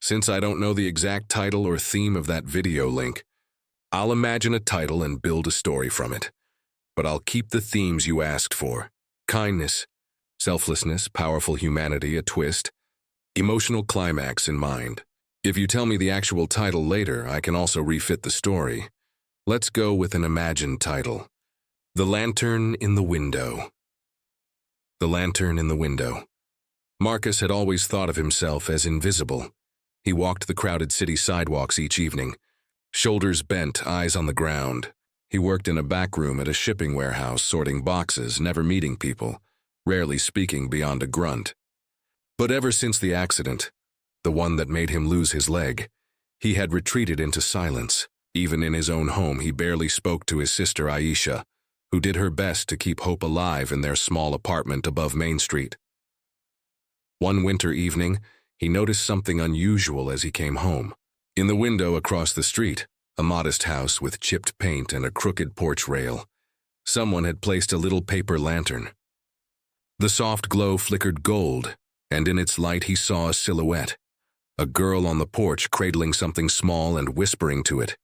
Since I don't know the exact title or theme of that video link, I'll imagine a title and build a story from it. But I'll keep the themes you asked for. Kindness, selflessness, powerful humanity, a twist, emotional climax in mind. If you tell me the actual title later, I can also refit the story. Let's go with an imagined title. The Lantern in the Window. The Lantern in the Window. Marcus had always thought of himself as invisible. He walked the crowded city sidewalks each evening, shoulders bent, eyes on the ground. He worked in a back room at a shipping warehouse, sorting boxes, never meeting people, rarely speaking beyond a grunt. But ever since the accident, the one that made him lose his leg, he had retreated into silence. Even in his own home, he barely spoke to his sister Aisha, who did her best to keep hope alive in their small apartment above Main Street. One winter evening, he noticed something unusual as he came home. In the window across the street, a modest house with chipped paint and a crooked porch rail, someone had placed a little paper lantern. The soft glow flickered gold, and in its light he saw a silhouette, a girl on the porch cradling something small and whispering to it.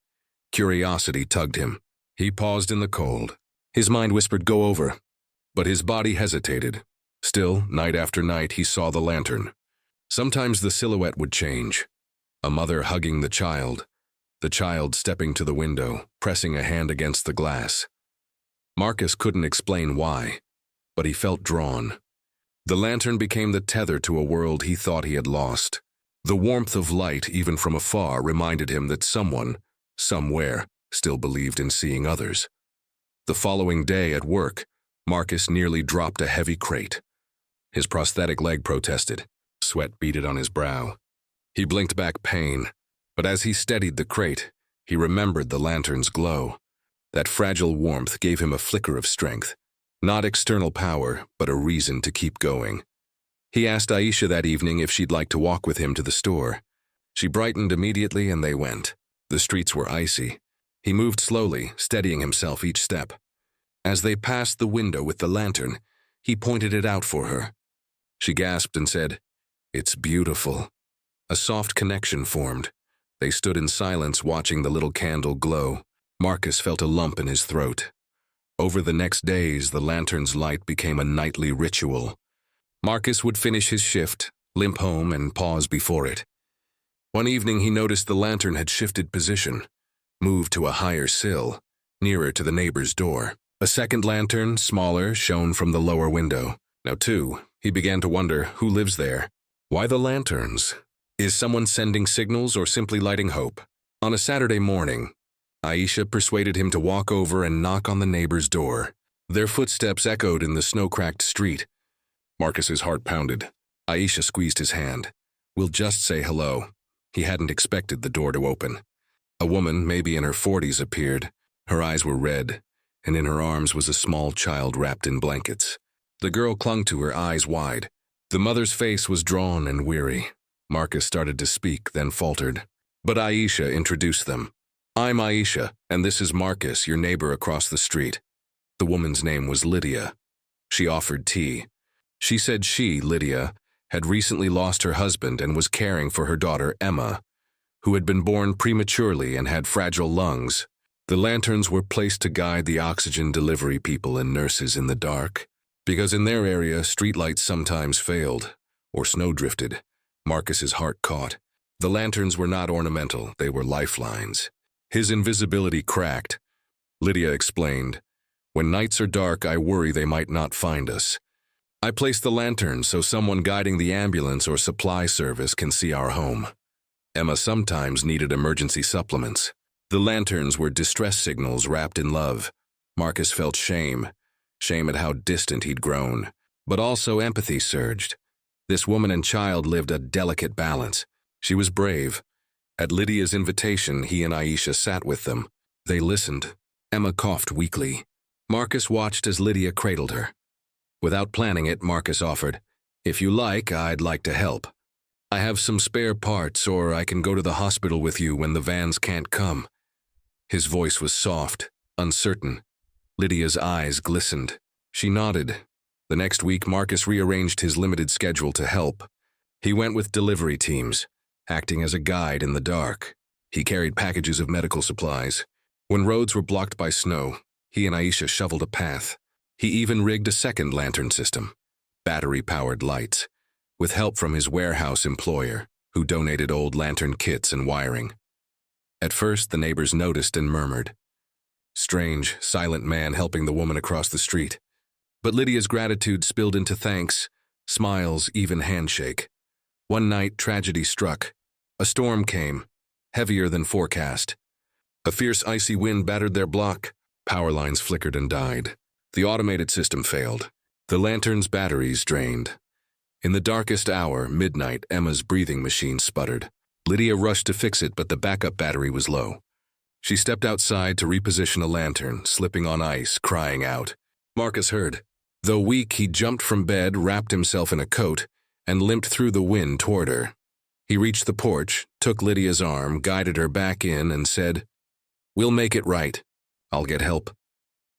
Curiosity tugged him. He paused in the cold. His mind whispered, "Go over," but his body hesitated. Still, night after night, he saw the lantern. Sometimes the silhouette would change. A mother hugging the child stepping to the window, pressing a hand against the glass. Marcus couldn't explain why, but he felt drawn. The lantern became the tether to a world he thought he had lost. The warmth of light, even from afar, reminded him that someone, somewhere, still believed in seeing others. The following day at work, Marcus nearly dropped a heavy crate. His prosthetic leg protested. Sweat beaded on his brow. He blinked back pain, but as he steadied the crate, he remembered the lantern's glow. That fragile warmth gave him a flicker of strength. Not external power, but a reason to keep going. He asked Aisha that evening if she'd like to walk with him to the store. She brightened immediately and they went. The streets were icy. He moved slowly, steadying himself each step. As they passed the window with the lantern, he pointed it out for her. She gasped and said, "It's beautiful." A soft connection formed. They stood in silence watching the little candle glow. Marcus felt a lump in his throat. Over the next days, the lantern's light became a nightly ritual. Marcus would finish his shift, limp home, and pause before it. One evening he noticed the lantern had shifted position, moved to a higher sill, nearer to the neighbor's door. A second lantern, smaller, shone from the lower window. Now two. He began to wonder who lives there. Why the lanterns? Is someone sending signals or simply lighting hope? On a Saturday morning, Aisha persuaded him to walk over and knock on the neighbor's door. Their footsteps echoed in the snow-cracked street. Marcus's heart pounded. Aisha squeezed his hand. "We'll just say hello." He hadn't expected the door to open. A woman, maybe in her 40s, appeared. Her eyes were red, and in her arms was a small child wrapped in blankets. The girl clung to her, eyes wide. The mother's face was drawn and weary. Marcus started to speak, then faltered. But Aisha introduced them. "I'm Aisha, and this is Marcus, your neighbor across the street." The woman's name was Lydia. She offered tea. She said she, Lydia, had recently lost her husband and was caring for her daughter, Emma, who had been born prematurely and had fragile lungs. The lanterns were placed to guide the oxygen delivery people and nurses in the dark. Because in their area, streetlights sometimes failed, or snowdrifted. Marcus's heart caught. The lanterns were not ornamental, they were lifelines. His invisibility cracked. Lydia explained, "When nights are dark, I worry they might not find us. I place the lantern so someone guiding the ambulance or supply service can see our home." Emma sometimes needed emergency supplements. The lanterns were distress signals wrapped in love. Marcus felt shame at how distant he'd grown. But also empathy surged. This woman and child lived a delicate balance. She was brave. At Lydia's invitation, he and Aisha sat with them. They listened. Emma coughed weakly. Marcus watched as Lydia cradled her. Without planning it, Marcus offered, "If you like, I'd like to help. I have some spare parts, or I can go to the hospital with you when the vans can't come." His voice was soft, uncertain. Lydia's eyes glistened. She nodded. The next week, Marcus rearranged his limited schedule to help. He went with delivery teams, acting as a guide in the dark. He carried packages of medical supplies. When roads were blocked by snow, he and Aisha shoveled a path. He even rigged a second lantern system, battery-powered lights, with help from his warehouse employer, who donated old lantern kits and wiring. At first, the neighbors noticed and murmured. Strange, silent man helping the woman across the street. But Lydia's gratitude spilled into thanks, smiles, even handshake. One night, tragedy struck. A storm came, heavier than forecast. A fierce icy wind battered their block. Power lines flickered and died. The automated system failed. The lantern's batteries drained. In the darkest hour, midnight, Emma's breathing machine sputtered. Lydia rushed to fix it, but the backup battery was low. She stepped outside to reposition a lantern, slipping on ice, crying out. Marcus heard. Though weak, he jumped from bed, wrapped himself in a coat, and limped through the wind toward her. He reached the porch, took Lydia's arm, guided her back in, and said, We'll make it right. I'll get help.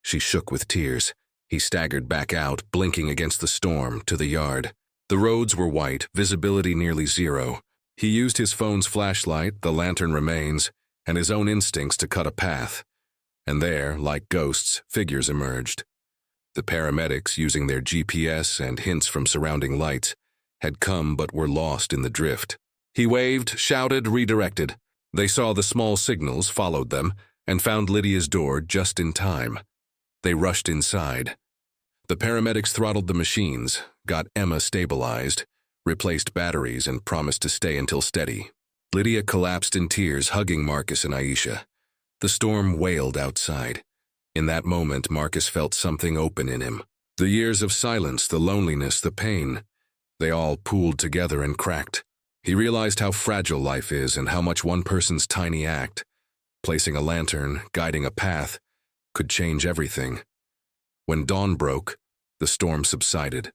She shook with tears. He staggered back out, blinking against the storm, to the yard. The roads were white, visibility nearly zero. He used his phone's flashlight, the lantern remains, and his own instincts to cut a path. And there, like ghosts, figures emerged. The paramedics, using their GPS and hints from surrounding lights, had come but were lost in the drift. He waved, shouted, redirected. They saw the small signals, followed them, and found Lydia's door just in time. They rushed inside. The paramedics throttled the machines, got Emma stabilized, replaced batteries, and promised to stay until steady. Lydia collapsed in tears, hugging Marcus and Aisha. The storm wailed outside. In that moment, Marcus felt something open in him. The years of silence, the loneliness, the pain, they all pooled together and cracked. He realized how fragile life is and how much one person's tiny act, placing a lantern, guiding a path, could change everything. When dawn broke, the storm subsided.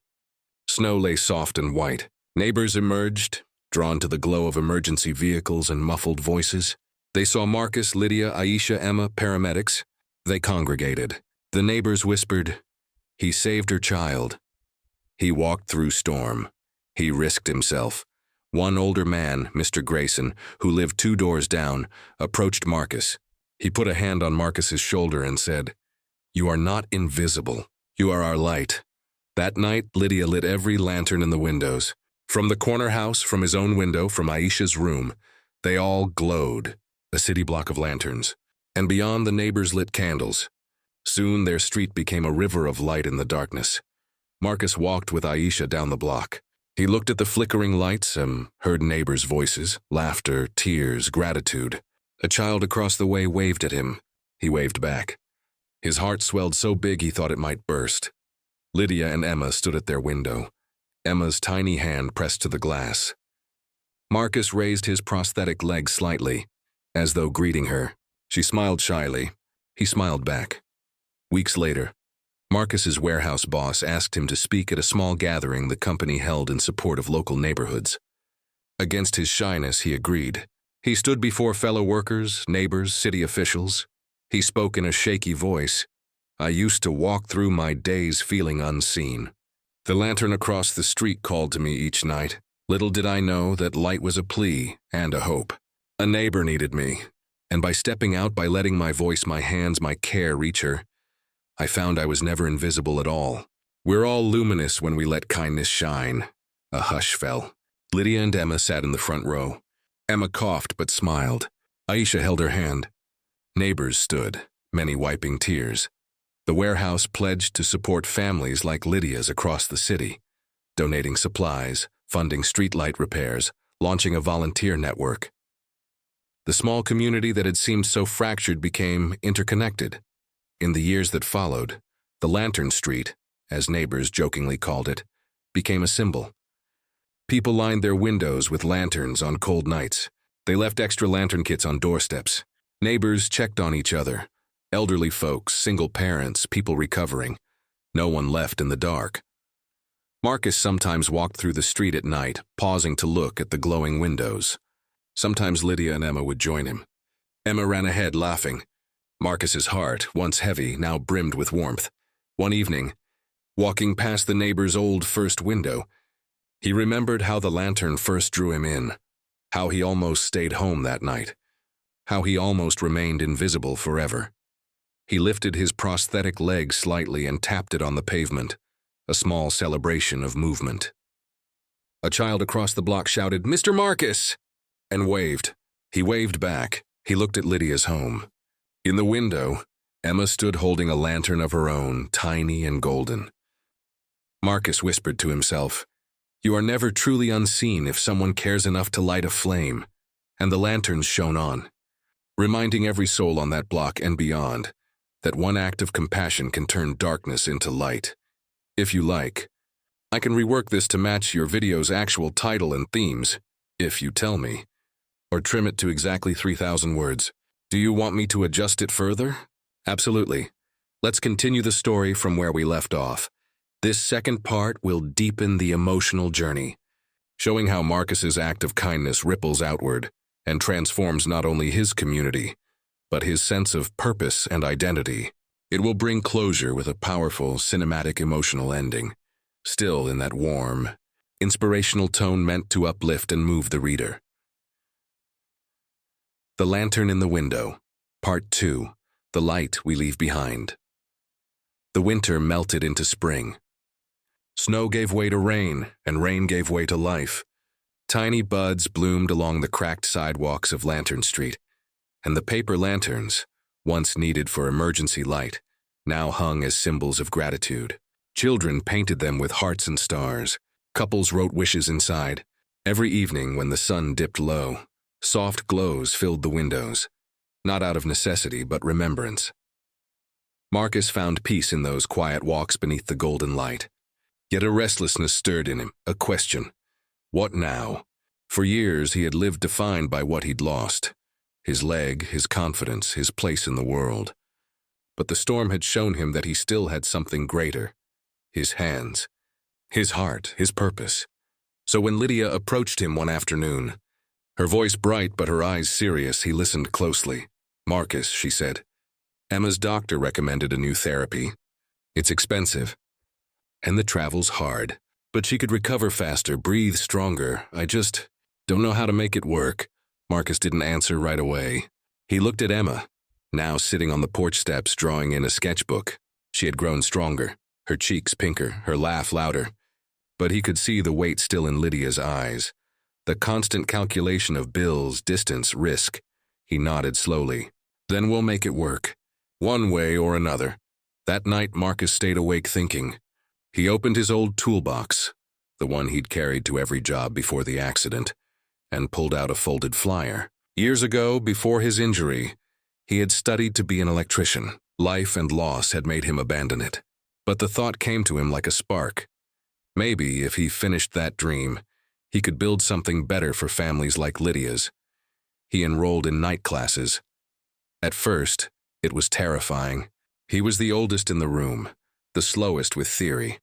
Snow lay soft and white. Neighbors emerged, drawn to the glow of emergency vehicles and muffled voices. They saw Marcus, Lydia, Aisha, Emma, paramedics. They congregated. The neighbors whispered, He saved her child. He walked through storm. He risked himself. One older man, Mr. Grayson, who lived 2 doors down, approached Marcus. He put a hand on Marcus's shoulder and said, You are not invisible. You are our light. That night, Lydia lit every lantern in the windows. From the corner house, from his own window, from Aisha's room, they all glowed, a city block of lanterns. And beyond, the neighbors lit candles. Soon their street became a river of light in the darkness. Marcus walked with Aisha down the block. He looked at the flickering lights and heard neighbors' voices, laughter, tears, gratitude. A child across the way waved at him. He waved back. His heart swelled so big he thought it might burst. Lydia and Emma stood at their window. Emma's tiny hand pressed to the glass. Marcus raised his prosthetic leg slightly, as though greeting her. She smiled shyly. He smiled back. Weeks later, Marcus's warehouse boss asked him to speak at a small gathering the company held in support of local neighborhoods. Against his shyness, he agreed. He stood before fellow workers, neighbors, city officials. He spoke in a shaky voice. I used to walk through my days feeling unseen. The lantern across the street called to me each night. Little did I know that light was a plea and a hope. A neighbor needed me, and by stepping out, by letting my voice, my hands, my care reach her, I found I was never invisible at all. We're all luminous when we let kindness shine. A hush fell. Lydia and Emma sat in the front row. Emma coughed but smiled. Aisha held her hand. Neighbors stood, many wiping tears. The warehouse pledged to support families like Lydia's across the city, donating supplies, funding streetlight repairs, launching a volunteer network. The small community that had seemed so fractured became interconnected. In the years that followed, the Lantern Street, as neighbors jokingly called it, became a symbol. People lined their windows with lanterns on cold nights. They left extra lantern kits on doorsteps. Neighbors checked on each other. Elderly folks, single parents, people recovering. No one left in the dark. Marcus sometimes walked through the street at night, pausing to look at the glowing windows. Sometimes Lydia and Emma would join him. Emma ran ahead, laughing. Marcus's heart, once heavy, now brimmed with warmth. One evening, walking past the neighbor's old first window, he remembered how the lantern first drew him in. How he almost stayed home that night. How he almost remained invisible forever. He lifted his prosthetic leg slightly and tapped it on the pavement, a small celebration of movement. A child across the block shouted, "Mr. Marcus!" and waved. He waved back. He looked at Lydia's home. In the window, Emma stood holding a lantern of her own, tiny and golden. Marcus whispered to himself, "You are never truly unseen if someone cares enough to light a flame," and the lanterns shone on, reminding every soul on that block and beyond that one act of compassion can turn darkness into light. If you like, I can rework this to match your video's actual title and themes, if you tell me, or trim it to exactly 3,000 words. Do you want me to adjust it further? Absolutely. Let's continue the story from where we left off. This second part will deepen the emotional journey, showing how Marcus's act of kindness ripples outward and transforms not only his community, but his sense of purpose and identity. It will bring closure with a powerful, cinematic, emotional ending, still in that warm, inspirational tone meant to uplift and move the reader. The Lantern in the Window, Part 2, The Light We Leave Behind. The winter melted into spring. Snow gave way to rain, and rain gave way to life. Tiny buds bloomed along the cracked sidewalks of Lantern Street, and the paper lanterns, once needed for emergency light, now hung as symbols of gratitude. Children painted them with hearts and stars. Couples wrote wishes inside. Every evening when the sun dipped low, soft glows filled the windows, not out of necessity but remembrance. Marcus found peace in those quiet walks beneath the golden light. Yet a restlessness stirred in him, a question. What now? For years he had lived defined by what he'd lost. His leg, his confidence, his place in the world. But the storm had shown him that he still had something greater. His hands, his heart, his purpose. So when Lydia approached him one afternoon, her voice bright but her eyes serious, he listened closely. "Marcus," she said, "Emma's doctor recommended a new therapy. It's expensive, and the travel's hard. But she could recover faster, breathe stronger. I just don't know how to make it work." Marcus didn't answer right away. He looked at Emma, now sitting on the porch steps drawing in a sketchbook. She had grown stronger, her cheeks pinker, her laugh louder. But he could see the weight still in Lydia's eyes, the constant calculation of bills, distance, risk. He nodded slowly. "Then we'll make it work, one way or another." That night Marcus stayed awake thinking. He opened his old toolbox, the one he'd carried to every job before the accident, and pulled out a folded flyer. Years ago, before his injury, he had studied to be an electrician. Life and loss had made him abandon it. But the thought came to him like a spark. Maybe if he finished that dream, he could build something better for families like Lydia's. He enrolled in night classes. At first, it was terrifying. He was the oldest in the room, the slowest with theory,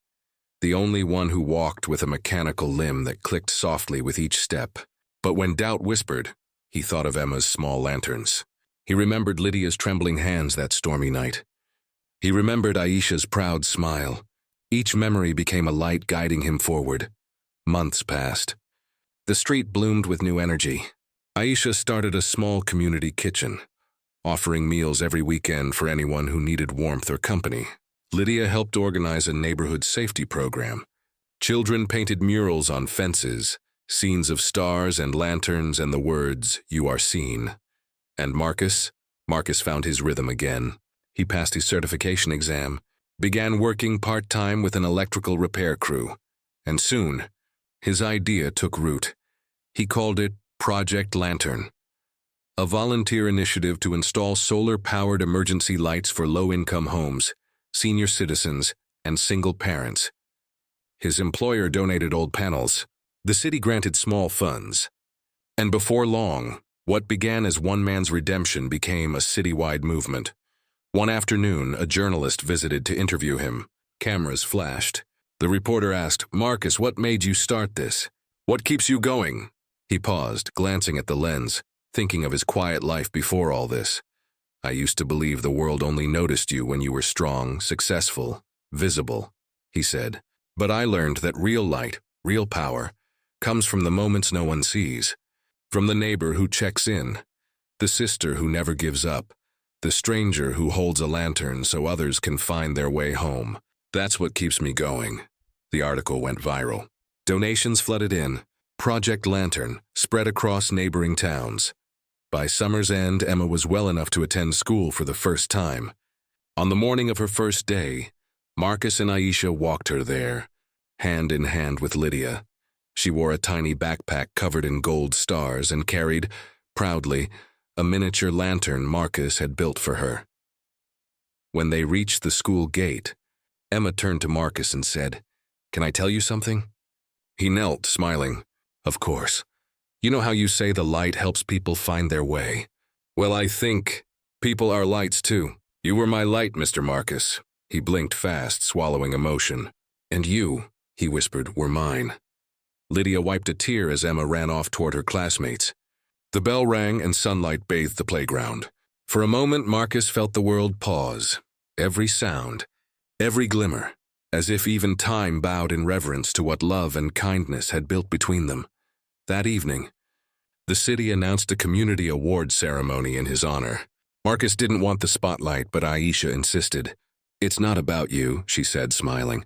the only one who walked with a mechanical limb that clicked softly with each step. But when doubt whispered, he thought of Emma's small lanterns. He remembered Lydia's trembling hands that stormy night. He remembered Aisha's proud smile. Each memory became a light guiding him forward. Months passed. The street bloomed with new energy. Aisha started a small community kitchen, offering meals every weekend for anyone who needed warmth or company. Lydia helped organize a neighborhood safety program. Children painted murals on fences, scenes of stars and lanterns and the words, "You are seen." And Marcus found his rhythm again. He passed his certification exam, began working part-time with an electrical repair crew, and soon, his idea took root. He called it Project Lantern, a volunteer initiative to install solar-powered emergency lights for low-income homes, senior citizens, and single parents. His employer donated old panels. The city granted small funds. And before long, what began as one man's redemption became a citywide movement. One afternoon, a journalist visited to interview him. Cameras flashed. The reporter asked, "Marcus, what made you start this? What keeps you going?" He paused, glancing at the lens, thinking of his quiet life before all this. "I used to believe the world only noticed you when you were strong, successful, visible," he said. "But I learned that real light, real power, comes from the moments no one sees. From the neighbor who checks in, the sister who never gives up, the stranger who holds a lantern so others can find their way home. That's what keeps me going. The article went viral. Donations flooded in. Project Lantern spread across neighboring towns. By summer's end, Emma was well enough to attend school for the first time. On the morning of her first day, Marcus and Aisha walked her there, hand in hand with Lydia. She wore a tiny backpack covered in gold stars and carried, proudly, a miniature lantern Marcus had built for her. When they reached the school gate, Emma turned to Marcus and said, "Can I tell you something?" He knelt, smiling. "Of course. You know how you say the light helps people find their way? Well, I think people are lights too. You were my light, Mr. Marcus." He blinked fast, swallowing emotion. "And you," he whispered, "were mine." Lydia wiped a tear as Emma ran off toward her classmates. The bell rang and sunlight bathed the playground. For a moment, Marcus felt the world pause. Every sound, every glimmer, as if even time bowed in reverence to what love and kindness had built between them. That evening, the city announced a community award ceremony in his honor. Marcus didn't want the spotlight, but Aisha insisted. "It's not about you," she said, smiling.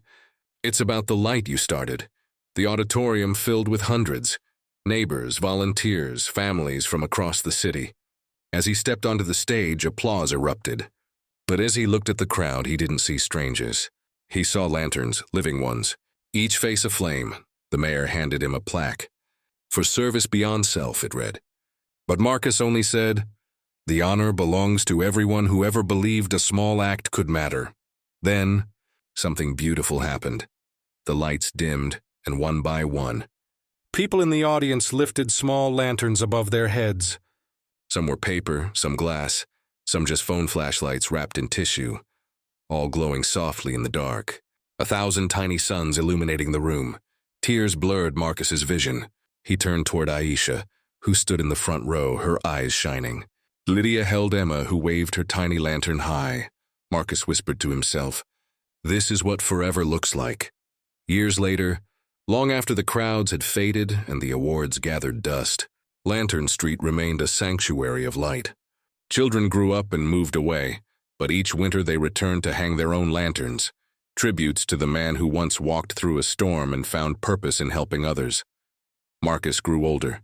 "It's about the light you started." The auditorium filled with hundreds, neighbors, volunteers, families from across the city. As he stepped onto the stage, applause erupted. But as he looked at the crowd, he didn't see strangers. He saw lanterns, living ones, each face aflame. The mayor handed him a plaque. "For service beyond self," it read. But Marcus only said, "The honor belongs to everyone who ever believed a small act could matter." Then, something beautiful happened. The lights dimmed, and one by one, people in the audience lifted small lanterns above their heads. Some were paper, some glass, some just phone flashlights wrapped in tissue, all glowing softly in the dark. 1,000 tiny suns illuminating the room. Tears blurred Marcus's vision. He turned toward Aisha, who stood in the front row, her eyes shining. Lydia held Emma, who waved her tiny lantern high. Marcus whispered to himself, "This is what forever looks like." Years later, long after the crowds had faded and the awards gathered dust, Lantern Street remained a sanctuary of light. Children grew up and moved away, but each winter they returned to hang their own lanterns, tributes to the man who once walked through a storm and found purpose in helping others. Marcus grew older.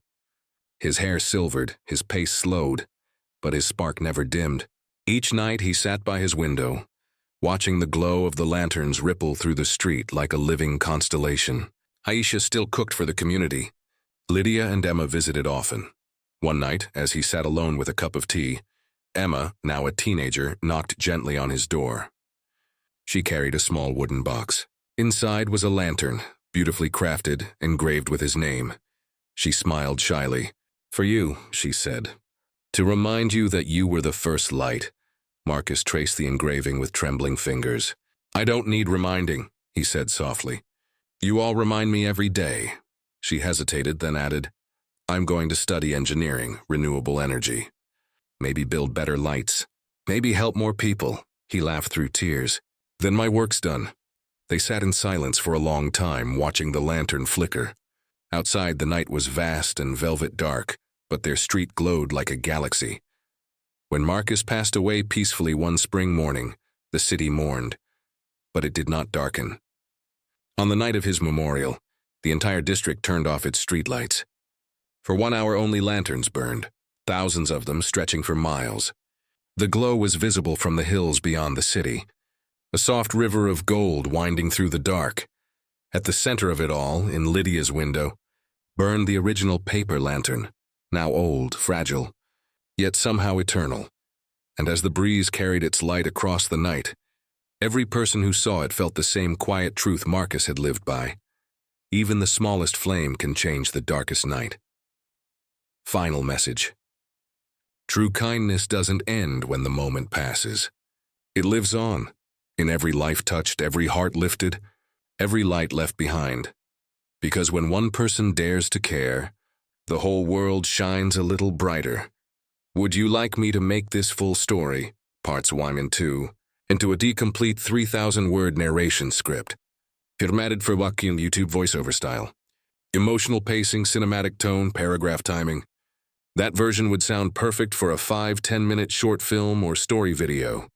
His hair silvered, his pace slowed, but his spark never dimmed. Each night he sat by his window, watching the glow of the lanterns ripple through the street like a living constellation. Aisha still cooked for the community. Lydia and Emma visited often. One night, as he sat alone with a cup of tea, Emma, now a teenager, knocked gently on his door. She carried a small wooden box. Inside was a lantern, beautifully crafted, engraved with his name. She smiled shyly. "For you," she said. "To remind you that you were the first light." Marcus traced the engraving with trembling fingers. "I don't need reminding," he said softly. "You all remind me every day." She hesitated, then added, "I'm going to study engineering, renewable energy. Maybe build better lights. Maybe help more people." He laughed through tears. "Then my work's done." They sat in silence for a long time, watching the lantern flicker. Outside, the night was vast and velvet dark, but their street glowed like a galaxy. When Marcus passed away peacefully one spring morning, the city mourned, but it did not darken. On the night of his memorial, the entire district turned off its streetlights. For 1 hour only lanterns burned, thousands of them stretching for miles. The glow was visible from the hills beyond the city, a soft river of gold winding through the dark. At the center of it all, in Lydia's window, burned the original paper lantern, now old, fragile, yet somehow eternal. And as the breeze carried its light across the night, every person who saw it felt the same quiet truth Marcus had lived by. Even the smallest flame can change the darkest night. Final message. True kindness doesn't end when the moment passes. It lives on, in every life touched, every heart lifted, every light left behind. Because when one person dares to care, the whole world shines a little brighter. Would you like me to make this full story, parts 1 and 2, into a decomplete 3,000-word narration script? Formatted for Joaquin YouTube voiceover style. Emotional pacing, cinematic tone, paragraph timing. That version would sound perfect for a 5-10 minute short film or story video.